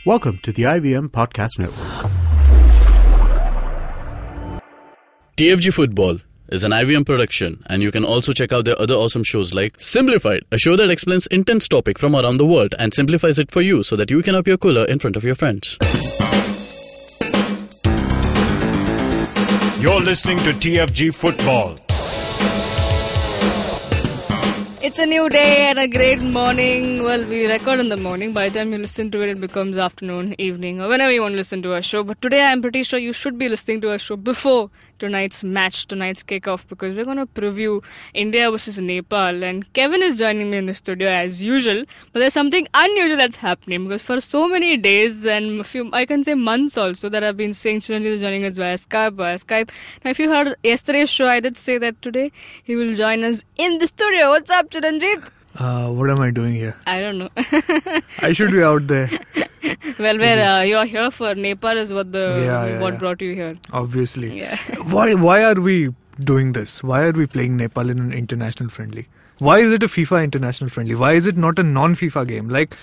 Welcome to the IVM Podcast Network. TFG Football is an IVM production, and you can also check out their other awesome shows like Simplified, a show that explains intense topic from around the world and simplifies it for you so that you can appear cooler in front of your friends. You're listening to TFG Football. It's a new day and a great morning. Well, we record in the morning. By the time you listen to it, it becomes afternoon, evening, or whenever you want to listen to our show. But today, I'm pretty sure you should be listening to our show before tonight's match, tonight's kickoff, because we're going to preview India versus Nepal. And Kevin is joining me in the studio as usual. But there's something unusual that's happening because for so many days and I can say months also, that I've been saying Chiranjeev is joining us via Skype. Now, if you heard yesterday's show, I did say that today he will join us in the studio. What's up, Chiranjeev? What am I doing here? I don't know. I should be out there. Well, you're here for Nepal is what brought you here. Obviously. Yeah. Why are we doing this? Why are we playing Nepal in an international friendly? Why is it a FIFA international friendly? Why is it not a non-FIFA game? Like,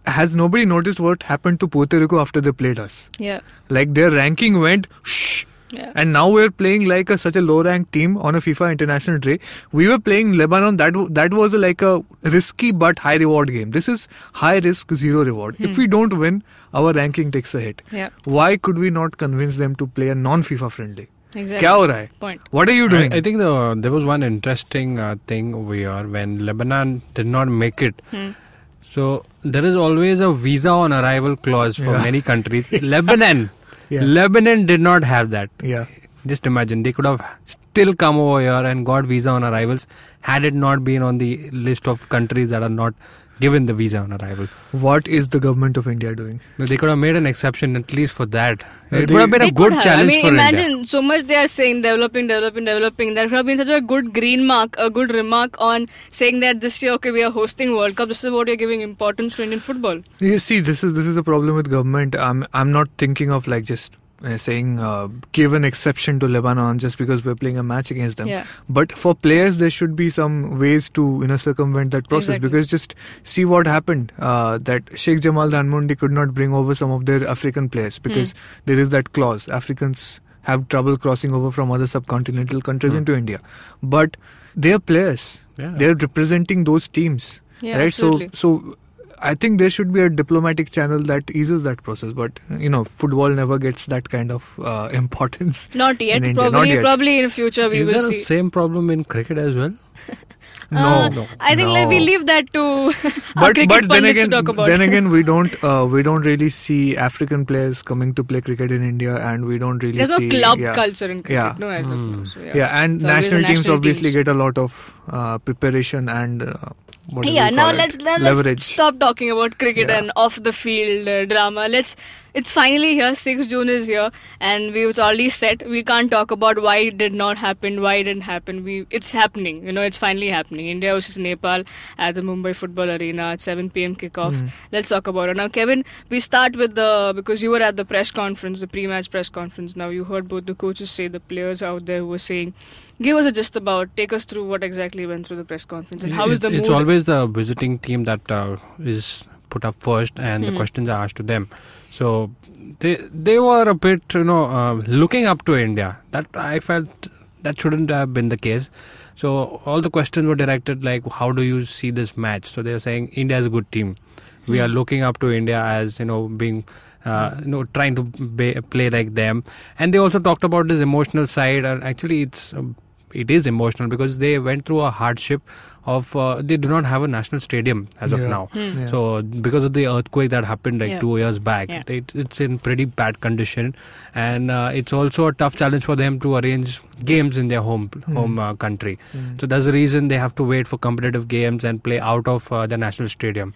has nobody noticed what happened to Puerto Rico after they played us? Yeah. Like, their ranking went shh. Yeah. And now we're playing like such a low-ranked team on a FIFA international day. We were playing Lebanon. That was like a risky but high-reward game. This is high risk, zero reward. If we don't win, our ranking takes a hit. Yeah. Why could we not convince them to play a non-FIFA friendly? Exactly. Kya ho raha hai? Point. What are you doing? I think there was one interesting thing over here when Lebanon did not make it. So there is always a visa on arrival clause for many countries. Lebanon did not have that. Yeah. Just imagine, they could have still come over here and got visa on arrivals had it not been on the list of countries that are not given the visa on arrival. What is the government of India doing? They could have made an exception at least for that. It They- would have been a good challenge for imagine India. so much they are saying developing. That would have been such a good green mark, a good remark on saying that this year, okay, we are hosting World Cup. This is what you're giving importance to Indian football. You see, this is the problem with government. I'm not thinking of like just saying give an exception to Lebanon just because we're playing a match against them. Yeah. But for players, there should be some ways to circumvent that process. Exactly. Because just see what happened. That Sheikh Jamal Dhanmondi could not bring over some of their African players because there is that clause. Africans have trouble crossing over from other subcontinental countries into India. But they are players. Yeah. They're representing those teams. Yeah, right? absolutely. So I think there should be a diplomatic channel that eases that process, but football never gets that kind of importance. Not yet. in India. Not yet. Probably in future we Is will there see. the same problem in cricket as well? No. I think No. we leave that to our But cricket then pundits again, to talk about. we don't really see African players coming to play cricket in India, and we don't really There's see no club culture in cricket. Yeah. No, as of now. So, Yeah, and It's always national the teams national obviously teams. get a lot of preparation and Let's leverage. stop talking about cricket and off the field drama. It's finally here. 6th June is here, and it's already set. We can't talk about why it did not happen, why it didn't happen. It's happening. It's finally happening. India versus Nepal at the Mumbai Football Arena at 7 p.m. kickoff. Let's talk about it now, Kevin. We start with because you were at the press conference, the pre-match press conference. Now you heard both the coaches say, the players out there who were saying. Give us a gist take us through what exactly went through the press conference and how is the mood? It's always the visiting team that is put up first and the questions are asked to them. So they were a bit, looking up to India. That I felt that shouldn't have been the case. So all the questions were directed like, how do you see this match? So they're saying India is a good team. We are looking up to India as being. Trying to play like them, and they also talked about this emotional side. And actually, it is emotional because they went through a hardship of they do not have a national stadium as of now. Yeah. So because of the earthquake that happened 2 years back, Yeah. it's in pretty bad condition, and it's also a tough challenge for them to arrange games in their home country. So that's the reason they have to wait for competitive games and play out of the national stadium.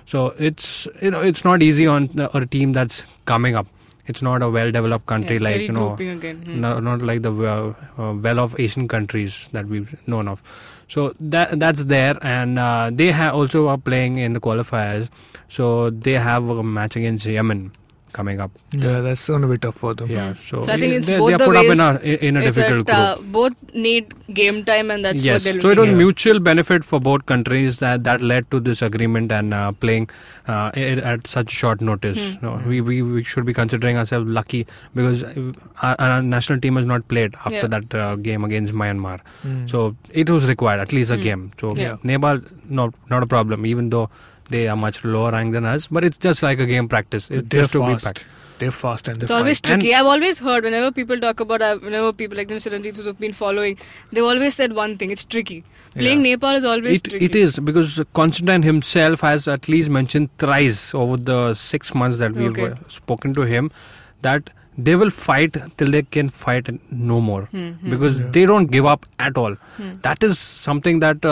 So it's not easy on a team that's coming up. It's not a well-developed country very grouping again. not like the well-off Asian countries that we've known of. So that's there, and they also are playing in the qualifiers. So they have a match against Yemen. coming up. Yeah, that's going to be tough for them. Yeah, so I think it's they both are the put ways. up in a difficult group. Both need game time, and that's Yes, what they're so it was looking at. mutual benefit for both countries that led to this agreement and playing at such short notice. No, we should be considering ourselves lucky because our national team has not played after that game against Myanmar. So it was required, at least a game. So Nepal, not a problem, even though they are much lower ranked than us, but it's just like a game practice. It's They're just to be fast. back. They're fast and they're It's always fine. tricky. I've always heard whenever people talk about, whenever people like Chiranjeev who've been following, they've always said one thing: it's tricky. Playing Nepal is always tricky. It is, because Constantine himself has at least mentioned thrice over the 6 months that we've spoken to him that they will fight till they can fight no more, because they don't give up at all. That is something that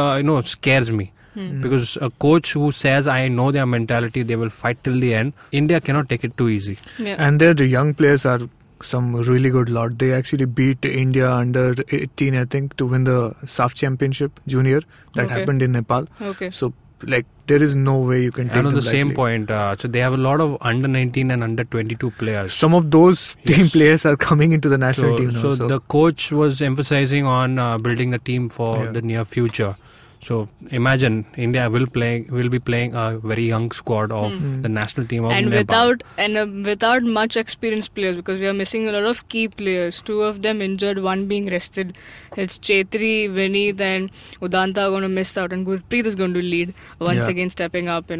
scares me. Because a coach who says, I know their mentality, they will fight till the end, India cannot take it too easy. And the young players are some really good lot. They actually beat India under 18, I think, to win the SAF Championship Junior that happened in Nepal. So, there is no way you can take And on them the same lightly. point, so they have a lot of under 19 and under 22 players. Some of those team players are coming into the national team now. So the coach was emphasizing on building the team for the near future. So imagine India will be playing a very young squad of the national team of Nepal. Without much experienced players, because we are missing a lot of key players. 2 of them injured, 1 being rested. It's Chetri, Vineet and Udanta are going to miss out, and Gurpreet is going to lead once again, stepping up.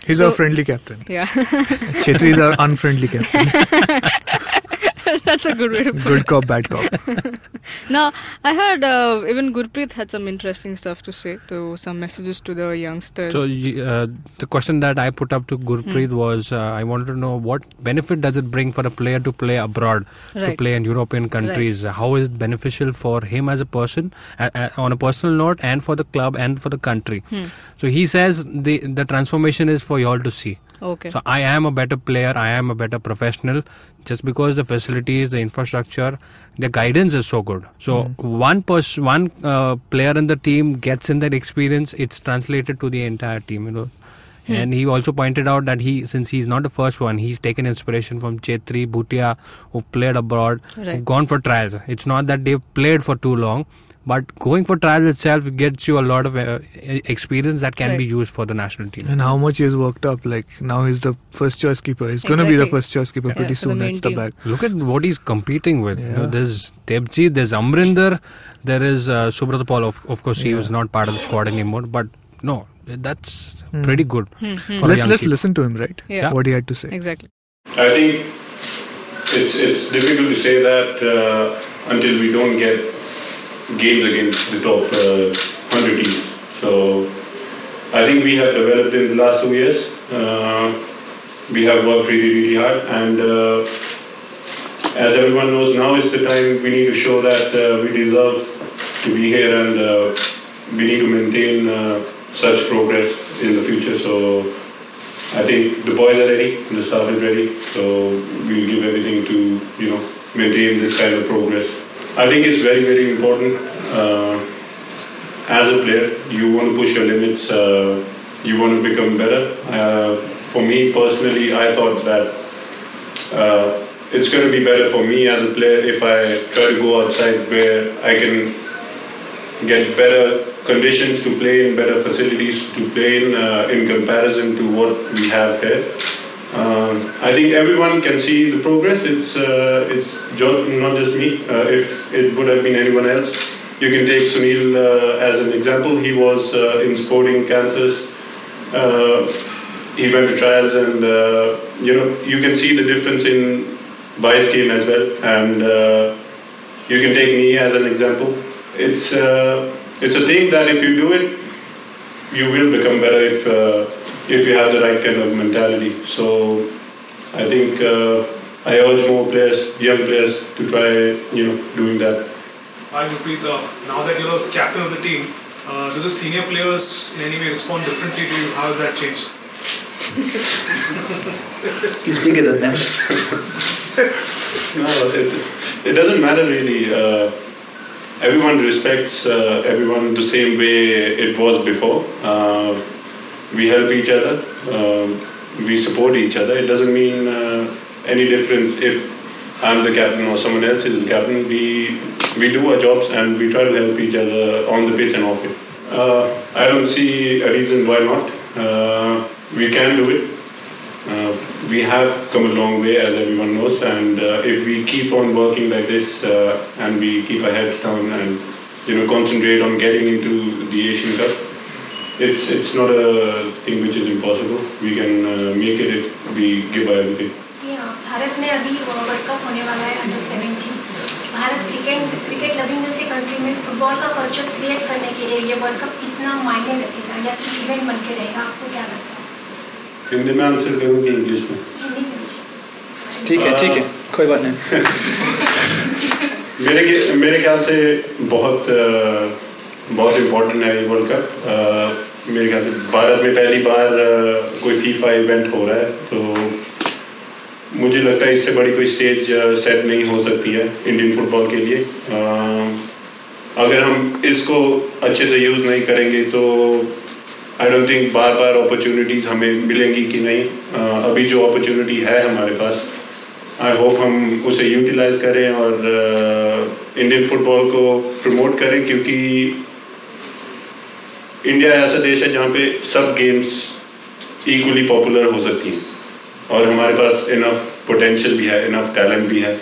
He's our friendly captain. Yeah. Chetri is our unfriendly captain. That's a good way to put it. Good cop, bad cop. Now, I heard even Gurpreet had some interesting stuff to say, some messages to the youngsters. So the question that I put up to Gurpreet was, I wanted to know what benefit does it bring for a player to play abroad, to play in European countries? How is it beneficial for him as a person, on a personal note, and for the club and for the country? So he says the transformation is for you all to see. Okay. So I am a better player, I am a better professional, just because the facilities, the infrastructure, the guidance is so good. So one player in the team gets in that experience, it's translated to the entire team, And he also pointed out that since he's not the first one, he's taken inspiration from Chetri, Bhutia, who played abroad, who've gone for trials. It's not that they've played for too long, but going for trials itself gets you a lot of experience that can be used for the national team. And how much he has worked up. Now he's the first choice keeper. He's going to be the first choice keeper pretty soon. That's the bag. Look at what he's competing with. There's TFG, there's Amrinder, there is Subrat Paul. Of course, he was not part of the squad anymore. But no, that's pretty good. Let's listen to him, right? Yeah. What he had to say. Exactly. I think it's difficult to say that until we don't get games against the top 100 teams. So I think we have developed in the last 2 years. We have worked really hard, and as everyone knows, now is the time we need to show that we deserve to be here, and we need to maintain such progress in the future. So I think the boys are ready, the staff is ready, so we'll give everything to maintain this kind of progress. I think it's very important. As a player, you want to push your limits, you want to become better. For me personally, I thought that it's going to be better for me as a player if I try to go outside where I can get better conditions to play in, better facilities to play in comparison to what we have here. I think everyone can see the progress. It's not just me. If it would have been anyone else, you can take Sunil as an example. He was in Sporting Kansas. He went to trials, and you can see the difference in Bai's game as well. And you can take me as an example. It's a thing that if you do it, you will become better if you have the right kind of mentality. So I think I urge more players, young players, to try doing that. Hi Gurpreet, now that you're captain of the team, do the senior players in any way respond differently to you? How has that changed? He's bigger than them. No, it doesn't matter really. Everyone respects everyone the same way it was before. We help each other. We support each other. It doesn't mean any difference if I'm the captain or someone else is the captain. We do our jobs and we try to help each other on the pitch and off it. I don't see a reason why not. We can do it. We have come a long way, as everyone knows, and if we keep on working like this and we keep our heads down and concentrate on getting into the Asian Cup, it's not a thing which is impossible. We can make it if we give our everything. Bharat में अभी world cup होने वाला है under 17. Bharat cricket loving जैसे country में football का culture create करने के लिए ये वर्ल्ड कप कितना मायने रखेगा या सिर्फ इवेंट बन के रहेगा, आपको क्या लगता है? हिंदी में आंसर करूँगी, इंग्लिश में? हिंदी में. ठीक है, कोई बात नहीं. मेरे ख्याल से बहुत इम्पोर्टेंट है ये वर्ल्ड कप. मेरे ख्याल से भारत में पहली बार कोई फीफा इवेंट हो रहा है, तो मुझे लगता है इससे बड़ी कोई स्टेज सेट नहीं हो सकती है इंडियन फुटबॉल के लिए. अगर हम इसको अच्छे से यूज़ नहीं करेंगे तो I don't think bar opportunities हमें मिलेंगी कि नहीं. अभी जो अपॉर्चुनिटी है हमारे पास, आई होप हम उसे यूटिलाइज करें और इंडियन फुटबॉल को प्रमोट करें, क्योंकि इंडिया ऐसा देश है जहाँ पे सब गेम्स इक्वली पॉपुलर हो सकती हैं और हमारे पास इनफ पोटेंशियल भी है, इनफ टैलेंट भी है.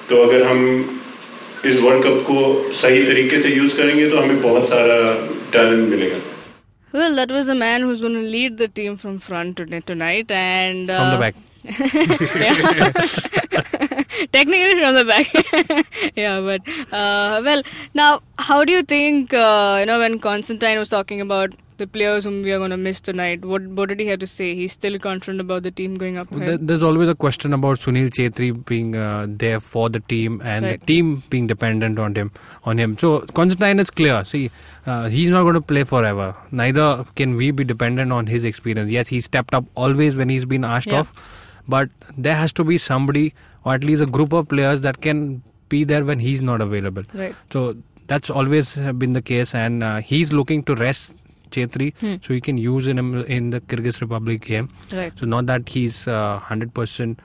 तो अगर हम इस वर्ल्ड कप को सही तरीके से यूज करेंगे तो हमें बहुत सारा टैलेंट मिलेगा. Well, that was a man who's going to lead the team from front tonight and from the back. Technically from the back. Yeah, but well, now how do you think when Constantine was talking about the players whom we are going to miss tonight, what did he have to say? He's still confident about the team going up ahead. There's always a question about Sunil Chhetri being there for the team and the team being dependent on him. So Constantine is clear. See, he's not going to play forever. Neither can we be dependent on his experience. Yes, he stepped up always when he's been asked off, but there has to be somebody or at least a group of players that can be there when he's not available. Right. So that's always been the case, and he's looking to rest Chhetri, so he can use him in the Kyrgyz Republic game. Right. So not that he's 100%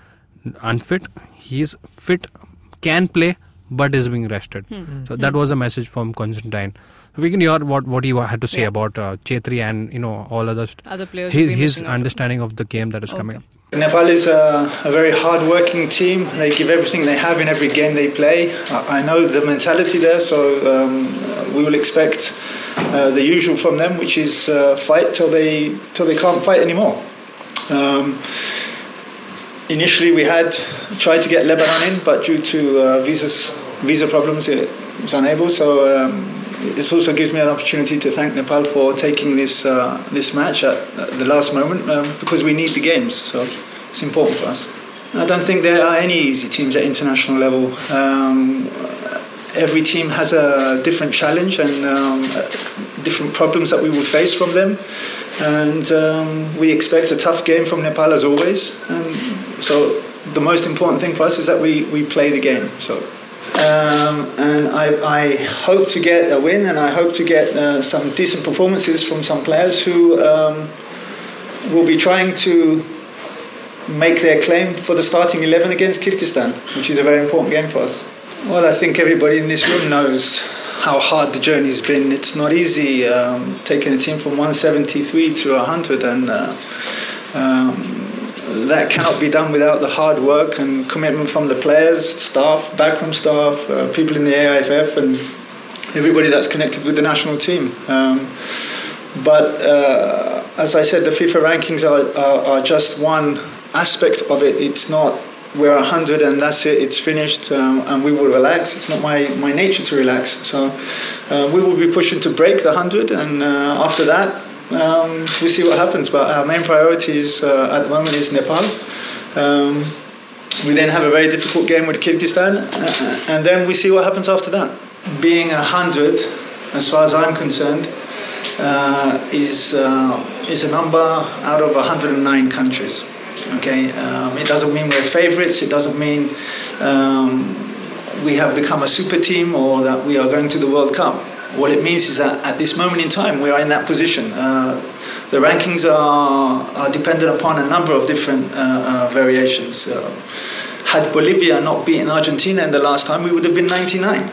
unfit. He's fit, can play, but is being rested. So that was a message from Constantine. So we can hear what he had to say about Chhetri and all other players. His understanding of the game that is coming. Nepal is a very hard-working team. They give everything they have in every game they play. I know the mentality there, so we will expect the usual from them, which is fight till they can't fight anymore. Initially, we had tried to get Lebanon in, but due to visa problems, it was unable. So this also gives me an opportunity to thank Nepal for taking this match at the last moment, because we need the games. So it's important for us. I don't think there are any easy teams at international level. Every team has a different challenge and different problems that we will face from them, and we expect a tough game from Nepal as always. And so the most important thing for us is that we play the game. So and I hope to get a win, and I hope to get some decent performances from some players who will be trying to make their claim for the starting 11 against Kyrgyzstan, which is a very important game for us. Well, I think everybody in this room knows how hard the journey's been. It's not easy taking a team from 173 to 100, and that cannot be done without the hard work and commitment from the players, staff, backroom staff, people in the AIFF, and everybody that's connected with the national team. But as I said, the FIFA rankings are just one aspect of it. It's not we're 100 and that's it, it's finished, and we will relax. It's not my nature to relax. So we will be pushing to break the 100, and after that we see what happens. But our main priority is at the moment is Nepal. We then have a very difficult game with Kyrgyzstan, and then we see what happens after that. Being 100, as far as I'm concerned, is a number out of 109 countries. Okay, it doesn't mean we're favourites. It doesn't mean we have become a super team or that we are going to the World Cup. What it means is that at this moment in time, we are in that position. The rankings are dependent upon a number of different variations. Had Bolivia not beaten Argentina in the last time, we would have been 99.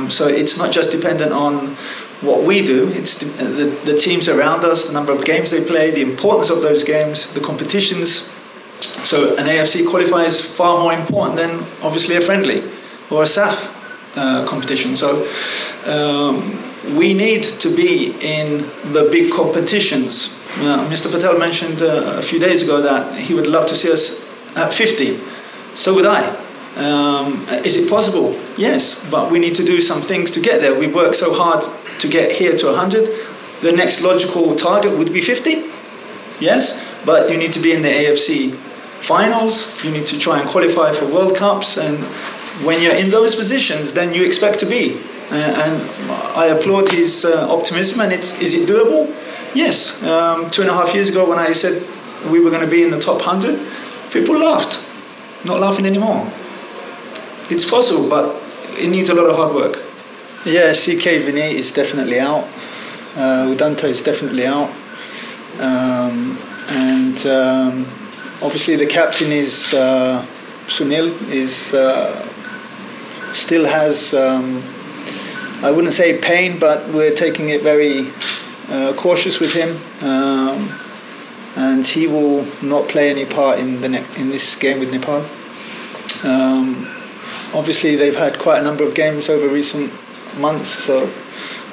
So it's not just dependent on what we do, it's the teams around us, the number of games they play, the importance of those games, the competitions. So an AFC qualifier is far more important than obviously a friendly or a SAF competition. So we need to be in the big competitions. Mr. Patel mentioned a few days ago that he would love to see us at 50. So would I. Is it possible? Yes, but we need to do some things to get there. We've worked so hard to get here to 100. The next logical target would be 50. Yes, but you need to be in the AFC finals. You need to try and qualify for World Cups, and when you're in those positions, then you expect to be. And I applaud his optimism. And is it doable? Yes. 2.5 years ago, when I said we were going to be in the top 100, people laughed. Not laughing anymore. It's possible, but it needs a lot of hard work. Yeah, CK Vinay is definitely out. Udanta is definitely out. And obviously the captain is Sunil is still has I wouldn't say pain, but we're taking it very cautious with him, and he will not play any part in this game with Nepal. Obviously they've had quite a number of games over recent months, so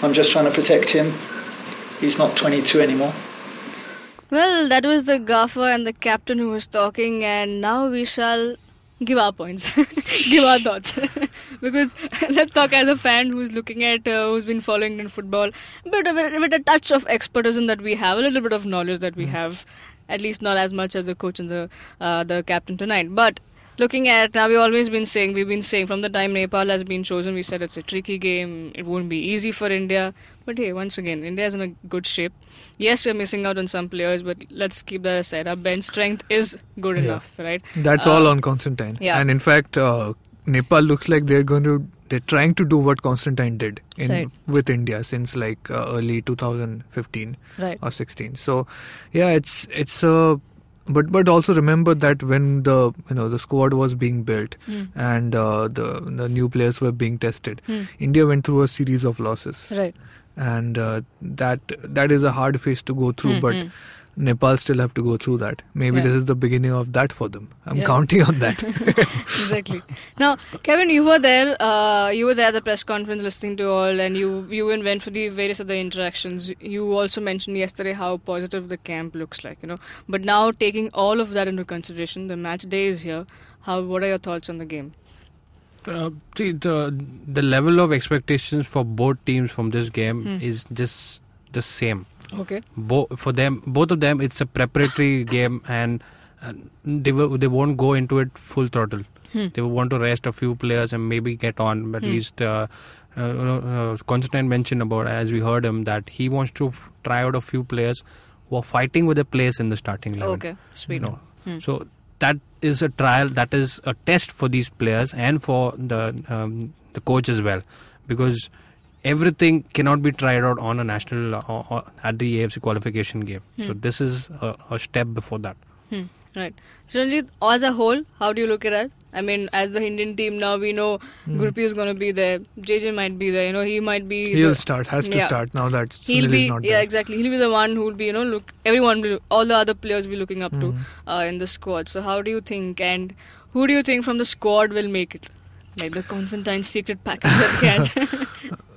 I'm just trying to protect him. He's not 22 anymore. Well, that was the gaffer and the captain who was talking, and now we shall give our points, give our thoughts. Because let's talk as a fan who's looking at, who's been following Indian football, with a touch of expertism that we have, a little bit of knowledge that we have, at least not as much as the coach and the captain tonight. But looking at, now we've been saying from the time Nepal has been chosen, we said it's a tricky game, it won't be easy for India. But hey, once again, India is in a good shape. Yes, we're missing out on some players, but let's keep that aside. Our bench strength is good enough, right? That's all on Constantine. Yeah. And in fact, Nepal looks like they're trying to do what Constantine did with India since like early 2015 or 16. So yeah, it's but also remember that when the squad was being built and the new players were being tested, India went through a series of losses. Right. And that is a hard phase to go through, but Nepal still have to go through that. Maybe this is the beginning of that for them. I'm counting on that. Exactly. Now, Kevin, you were there. You were there at the press conference, listening to all, and you went for the various other interactions. You also mentioned yesterday how positive the camp looks like. But now, taking all of that into consideration, the match day is here. What are your thoughts on the game? See, the level of expectations for both teams from this game is just the same. Okay. For them, both of them, it's a preparatory game, and they won't go into it full throttle. They will want to rest a few players and maybe get on. But at least Constantine mentioned about, as we heard him, that he wants to try out a few players who are fighting with a place in the starting 11. Okay, sweet. So that is a trial, that is a test for these players and for the coach as well, because everything cannot be tried out on a national or at the AFC qualification game. So this is a step before that. Right. So Ranjit, as a whole, how do you look at it? I mean, as the Indian team now, we know Gurpreet is going to be there. JJ might be there. He might be. He'll start. Has to start now that Sunil is not there. Yeah, exactly. He'll be the one who will be. All the other players will be looking up to in the squad. So how do you think, and who do you think from the squad will make it? Like the Constantine secret package that he has.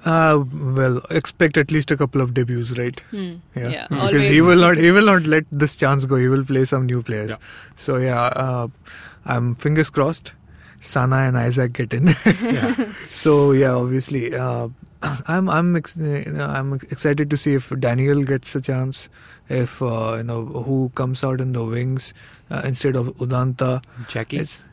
Well, expect at least a couple of debuts, right? Yeah, because he will not let this chance go. He will play some new players. So I'm fingers crossed. Sana and Isaac get in. So obviously, I'm excited to see if Daniel gets a chance. If who comes out in the wings instead of Udanta.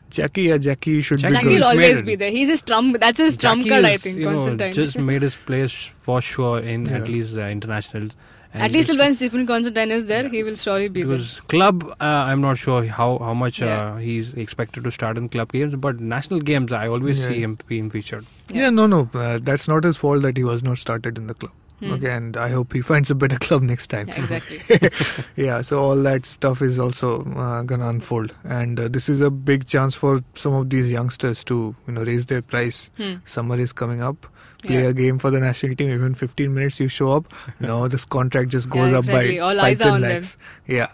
Jackie should be good. Jackie will always be there. He's his trump. That's his trump card, I think. Constantine just made his place for sure in at least internationals. And At least this- when Stephen Constantine is there, he will surely be there. because club, I'm not sure how much he's expected to start in club games, but national games, I always see him being featured. Yeah, no. That's not his fault that he was not started in the club. Okay, and I hope he finds a better club next time. Yeah, exactly. Yeah, so all that stuff is also gonna unfold, and this is a big chance for some of these youngsters to raise their price. Summer is coming up. Play a game for the national team. Even 15 minutes you show up, this contract just goes exactly. up All by eyes 5 are 10 on lakhs. Yeah.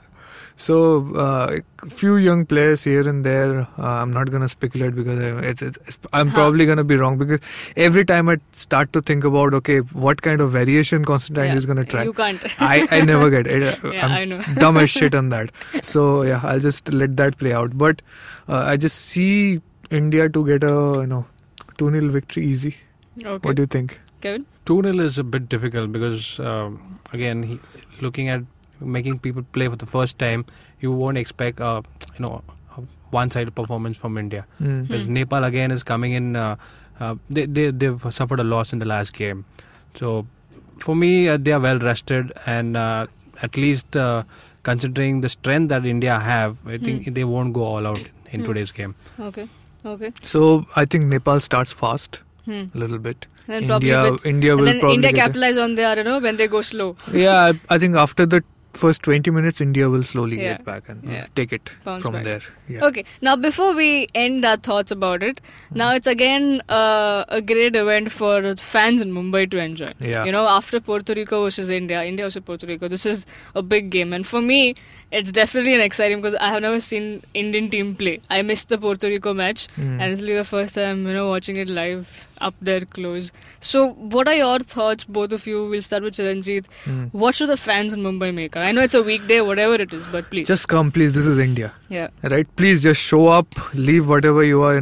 So a few young players here and there. I'm not gonna speculate because I'm probably gonna be wrong, because every time I start to think about what kind of variation Constantine is gonna try, You can't. I never get it. Yeah, I'm I know. dumb as shit on that. So yeah, I'll just let that play out. But I just see India to get a 2-0 victory easy. Okay. What do you think? Kevin? 2-0 is a bit difficult because, again, looking at making people play for the first time, you won't expect a one-sided performance from India. Because Nepal again is coming in. They've suffered a loss in the last game, so for me they are well rested, and at least considering the strength that India have, I think they won't go all out in today's game. Okay. So I think Nepal starts fast a little bit. And probably India will then probably India get capitalize on their, when they go slow. Yeah, I think after the first 20 minutes, India will slowly Yeah. get back and Yeah. take it Bounce from back. there. Yeah. Okay, now before we end our thoughts about it, now it's again a great event for fans in Mumbai to enjoy. Yeah. After Puerto Rico versus India versus Puerto Rico, this is a big game. And for me, it's definitely an exciting because I have never seen Indian team play. I missed the Puerto Rico match, and it's really the first time, watching it live up there close. So what are your thoughts, both of you? We'll start with Chiranjeet. What should the fans in Mumbai make? I know it's a weekday, whatever it is, but please. Just come, please. This is India. Yeah. Right? Please just show up, leave whatever you are,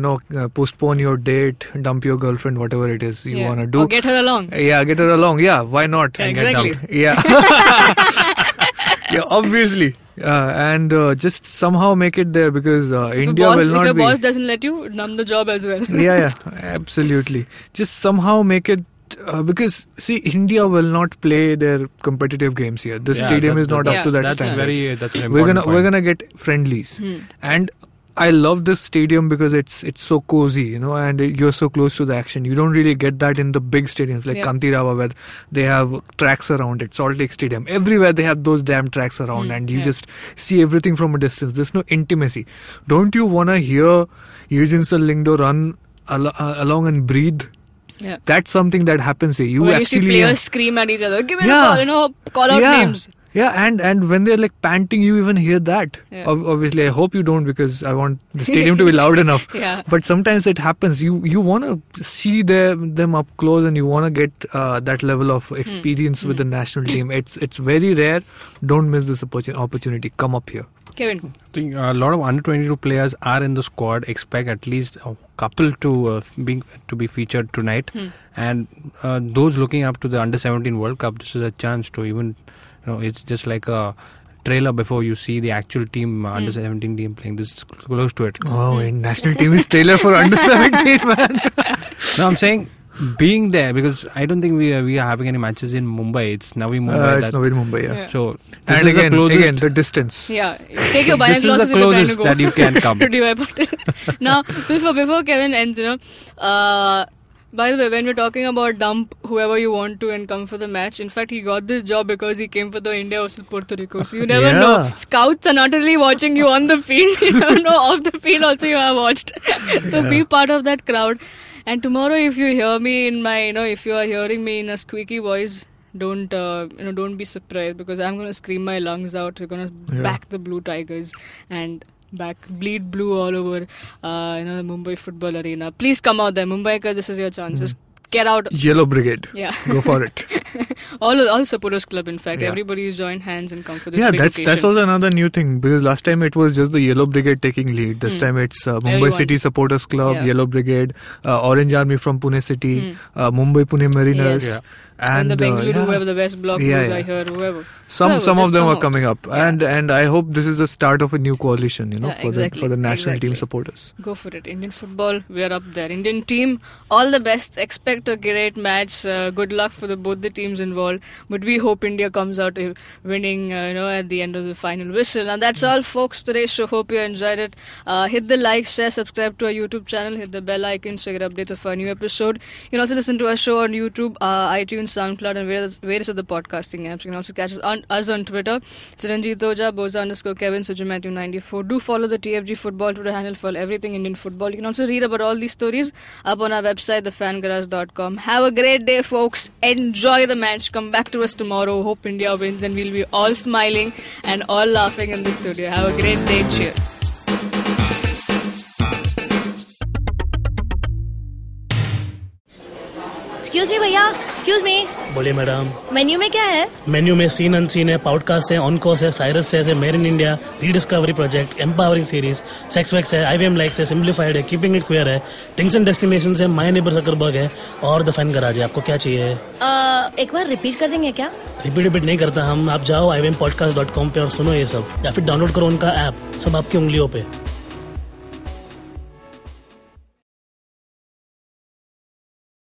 postpone your date, dump your girlfriend, whatever it is you want to do. Or get her along. Yeah, get her along. Yeah, why not? Yeah, exactly. Yeah. Yeah, obviously. And just somehow make it there, because India will not if your be. boss doesn't let you, numb the job as well. Yeah, absolutely. Just somehow make it. Because see, India will not play their competitive games here. The stadium is not up to that that's standard. that's an important We're gonna get friendlies, and I love this stadium because it's so cozy, and you're so close to the action. You don't really get that in the big stadiums like Kantirava, where they have tracks around it. Salt Lake Stadium, everywhere they have those damn tracks around, and you just see everything from a distance. There's no intimacy. Don't you wanna hear Yujinson Lingdo run along and breathe? Yeah. That's something that happens here. When you see players scream at each other, give me the ball, call out names. Yeah, and when they're like panting, you even hear that. Yeah. Obviously, I hope you don't, because I want the stadium to be loud enough. Yeah. But sometimes it happens. You want to see them up close, and you want to get that level of experience with the national team. It's very rare. Don't miss this opportunity. Come up here. Kevin. I think a lot of under 22 players are in the squad. Expect at least a couple to be featured tonight, and those looking up to the under 17 World Cup, this is a chance to even, it's just like a trailer before you see the actual team, under 17 team playing. This is close to it. Oh, and national team is trailer for under 17, man. No, I'm saying being there, because I don't think we are having any matches in Mumbai. It's Navi Mumbai. It's Navi Mumbai, yeah. So this And is the closest. again, the distance. Yeah, take your This is binoculars the closest that you can come. to DY Patil. Now, before Kevin ends, by the way, when we're talking about dump whoever you want to and come for the match, in fact, he got this job because he came for the India versus Puerto Rico. So you never know. Scouts are not only watching you on the field, you never know off the field also you have watched. So be part of that crowd. And tomorrow, if you hear me in my, if you are hearing me in a squeaky voice, don't be surprised, because I'm going to scream my lungs out. We're going to back the Blue Tigers and bleed blue all over, the Mumbai football arena. Please come out there, Mumbai, because this is your chance. Just get out. Yellow Brigade. Yeah. Go for it. all supporters club, in fact. Yeah. Everybody's joined hands and come for this Yeah, big that's occasion. also another new thing, because last time it was just the Yellow Brigade taking lead. This time it's Mumbai Everyone's. City Supporters Club, Yeah. Yellow Brigade, Orange Army from Pune City, Mumbai Pune Mariners, Yes. And the Bengaluru, whoever the West Block was, I heard, whoever. Some Whoever, of just them come are out. coming up, Yeah. and I hope this is the start of a new coalition, Exactly. for the national Exactly. team supporters. Go for it. Indian football, we are up there. Indian team, all the best. Expect a great match. Good luck for both the teams. teams involved. But we hope India comes out winning, at the end of the final whistle. And that's all, folks, today's show. Hope you enjoyed it. Hit the like, share, subscribe to our YouTube channel. Hit the bell icon so you get updates of our new episode. You can also listen to our show on YouTube, iTunes, SoundCloud, and various other podcasting apps. You can also catch us on Twitter. Chiranjeev Toja, Boza_Kevin, Sujumatthew94. Do follow the TFG Football Twitter handle for everything Indian football. You can also read about all these stories up on our website, thefangarage.com. Have a great day, folks. Enjoy the match. Come back to us tomorrow. Hope India wins and we'll be all smiling and all laughing in the studio. Have a great day. Cheers. Excuse me भैया, excuse me. बोलिए madam. Menu में क्या है? Menu में scene unseen है, podcast है, on course है, Cyrus है, made in India, rediscovery project, empowering series, sex wax है, IVM लाइक्स है, सिंप्लीफाइड है, कीपिंग इट क्वियर है, टिंग्स एंड डेस्टिनेशन है, माय नेबर सकरबर्ग है और द फैन गराज है. आपको क्या चाहिए? एक बार रिपीट कर देंगे क्या? रिपीट नहीं करता हम. आप जाओ IVMpodcast.com पे और सुनो ये सब, या फिर डाउनलोड करो उनका ऐप. सब आपकी उंगलियों पे.